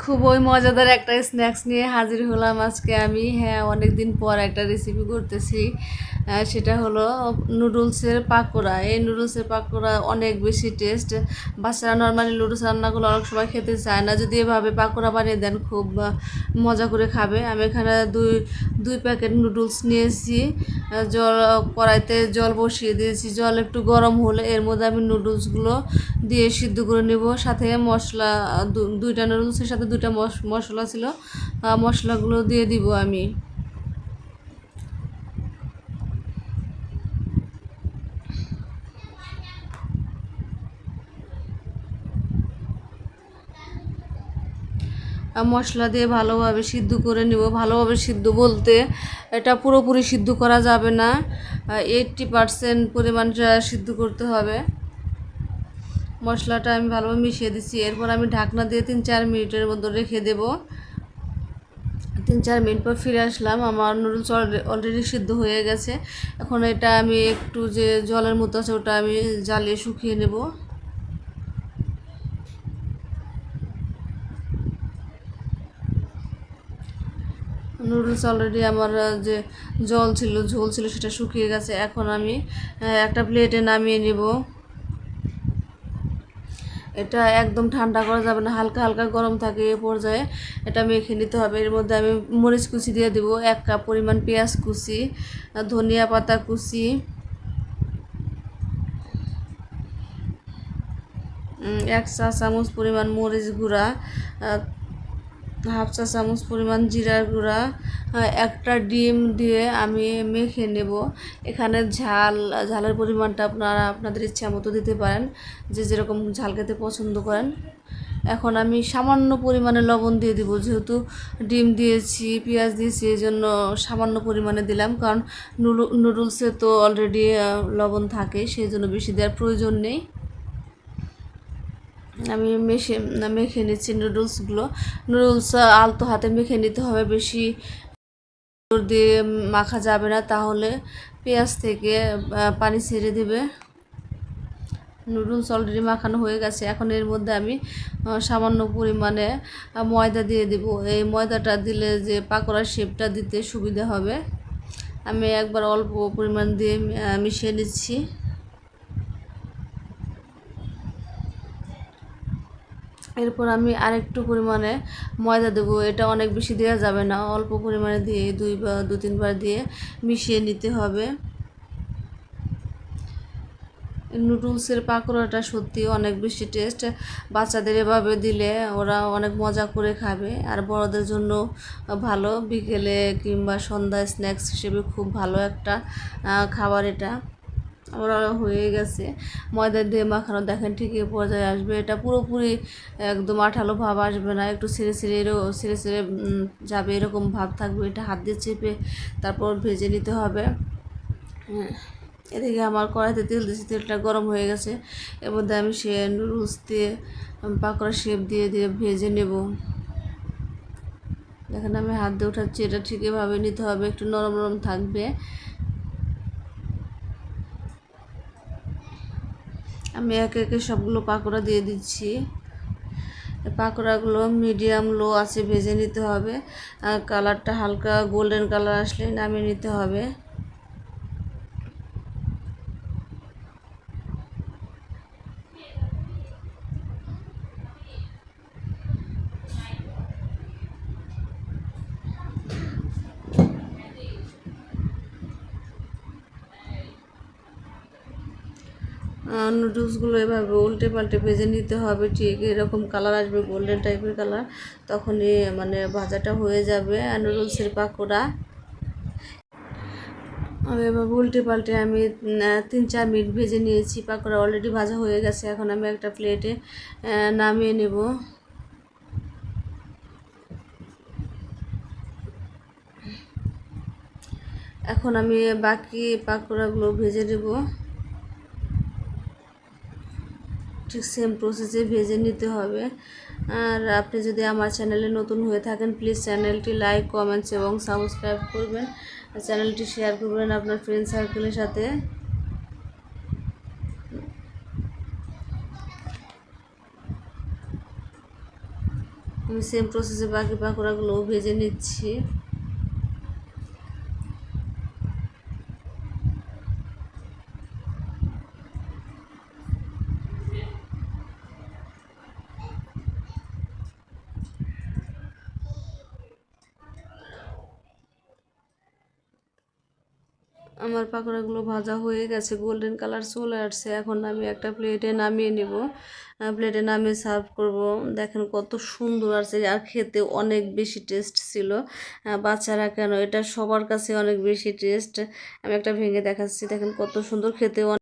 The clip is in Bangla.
খুবই মজাদার একটা স্ন্যাক্স নিয়ে হাজির হলাম আজকে আমি। হ্যাঁ, অনেক দিন পর একটা রেসিপি করতেছি। সেটা হলো নুডলসের পাকোড়া। এই নুডলসের পাকোড়া অনেক বেশি টেস্ট। বাচ্চারা নর্মালি নুডলস রান্নাগুলো অনেক সময় খেতে চায় না, যদি এভাবে পাকোড়া বানিয়ে দেন খুব মজা করে খাবে। আমি এখানে দুই প্যাকেট নুডলস নিয়েছি। জল কড়াইতে জল বসিয়ে দিয়েছি, জল একটু গরম হলে এর মধ্যে আমি নুডলসগুলো দিয়ে সিদ্ধ করে নেব। সাথে মশলা, দুইটা নুডলসের সাথে দুইটা মশলা ছিল, মশলাগুলো দিয়ে দিব আমি। মশলা দিয়ে ভালোভাবে সিদ্ধ করে নেব। ভালোভাবে সিদ্ধ বলতে এটা পুরোপুরি সিদ্ধ করা যাবে না, 80% পরিমাণটা সিদ্ধ করতে হবে। মশলাটা আমি ভালোভাবে মিশিয়ে দিচ্ছি। এরপর আমি ঢাকনা দিয়ে 3-4 মিনিটের মতো রেখে দেব। 3-4 মিনিট পর ফিরে আসলাম, আমার নুডলস অলরেডি সিদ্ধ হয়ে গেছে। এখন এটা আমি একটু যে জলের মতো আছে ওটা আমি জ্বালিয়ে শুকিয়ে নেব। নুডলস অলরেডি আমার যে ঝোল ছিল সেটা শুকিয়ে গেছে। এখন আমি একটা প্লেটে নামিয়ে নেব। এটা একদম ঠান্ডা করা যাবে না, হালকা হালকা গরম থাকে এ পর্যায়ে এটা মেখে নিতে হবে। এর মধ্যে আমি মরিচ কুচি দিয়ে দেবো, 1 কাপ পরিমাণ পেঁয়াজ কুচি, ধনিয়া পাতা কুচি, 1 চা চামচ পরিমাণ মরিচ গুঁড়া, 1/2 চা চামচ পরিমাণ জিরার গুঁড়া, একটা ডিম দিয়ে আমি মেখে নেব। এখানে ঝালের পরিমাণটা আপনারা আপনাদের ইচ্ছা মতো দিতে পারেন, যে যেরকম ঝাল খেতে পছন্দ করেন। এখন আমি সামান্য পরিমাণে লবণ দিয়ে দিব, যেহেতু ডিম দিয়েছি, পেঁয়াজ দিয়েছি, এই জন্য সামান্য পরিমাণে দিলাম, কারণ নুডলসে তো অলরেডি লবণ থাকে, সেই জন্য বেশি দেওয়ার প্রয়োজন নেই। আমি মেখে নিচ্ছি নুডলস আলতো হাতে মেখে নিতে হবে, বেশি জোর দিয়ে মাখা যাবে না, তাহলে পেঁয়াজ থেকে পানি ছেড়ে দেবে। নুডলস অলরেডি মাখানো হয়ে গেছে। এখন এর মধ্যে আমি সামান্য পরিমাণে ময়দা দিয়ে দেব। এই ময়দাটা দিলে যে পাকোড়ার শেপটা দিতে সুবিধা হবে। আমি একবার অল্প পরিমাণ দিয়ে মিশিয়ে নিচ্ছি। এরপর আমি আরেকটু পরিমাণে ময়দা দেবো। এটা অনেক বেশি দেওয়া যাবে না, অল্প পরিমাণে দিয়ে 2-3 বার দিয়ে মিশিয়ে নিতে হবে। নুডলসের পাকোড়াটা সত্যি অনেক বেশি টেস্ট। বাচ্চাদের এভাবে দিলে ওরা অনেক মজা করে খাবে, আর বড়দের জন্য ভালো, বিকেলে কিংবা সন্ধ্যায় স্ন্যাক্স হিসেবে খুব ভালো একটা খাবার এটা। ওরা হয়ে গেছে ময়দা দিয়ে মাখানো, দেখেন ঠিক এ পর্যায়ে আসবে। এটা পুরোপুরি একদম আঠালো ভাব আসবে না, একটু ছেড়ে ছেড়ে যাবে, এরকম ভাব থাকবে। এটা হাত দিয়ে চেপে তারপর ভেজে নিতে হবে। এদিকে আমার কড়াইতে তেল দিয়েছি, তেলটা গরম হয়ে গেছে। এর মধ্যে আমি সে নুডলস দিয়ে পাকোড়া শেপ দিয়ে ভেজে নেব। দেখেন আমি হাত দিয়ে উঠাচ্ছি, এটা ঠিক এভাবে নিতে হবে, একটু নরম নরম থাকবে। আমি একে একে সবগুলো পাকোড়া দিয়ে দিচ্ছি। পাকোড়াগুলো মিডিয়াম লো আছে ভেজে নিতে হবে, আর কালারটা হালকা গোল্ডেন কালার আসলে নামিয়ে নিতে হবে। নুডলসগুলো এভাবে উল্টে পাল্টে ভেজে নিতে হবে, ঠিক এরকম কালার আসবে, গোল্ডেন টাইপের কালার, তখনই মানে ভাজাটা হয়ে যাবে আর নুডলসের পাকোড়া। এভাবে উল্টে পাল্টে আমি 3-4 মিনিট ভেজে নিয়েছি, পাকোড়া অলরেডি ভাজা হয়ে গেছে। এখন আমি একটা প্লেটে নামিয়ে নেব। এখন আমি বাকি পাকোড়াগুলো ভেজে নেব, ঠিক সেম প্রসেসে ভেজে নিতে হবে। আর আপনি যদি আমার চ্যানেলে নতুন হয়ে থাকেন, প্লিজ চ্যানেলটি লাইক, কমেন্টস এবং সাবস্ক্রাইব করবেন, চ্যানেলটি শেয়ার করবেন আপনার ফ্রেন্ড সার্কেলের সাথে। আমি সেম প্রসেসে বাকি পাকোড়াগুলোও ভেজে নিচ্ছি। আমার পাকোড়াগুলো ভাজা হয়ে গেছে, গোল্ডেন কালার চলে আসছে। এখন আমি একটা প্লেটে নামিয়ে নেব, প্লেটে নামিয়ে সার্ভ করব। দেখেন কত সুন্দর আছে, আর খেতে অনেক বেশি টেস্ট ছিল। বাচ্চারা কেন, এটা সবার কাছে অনেক বেশি টেস্ট। আমি একটা ভেঙে দেখাচ্ছি, দেখেন কত সুন্দর খেতে।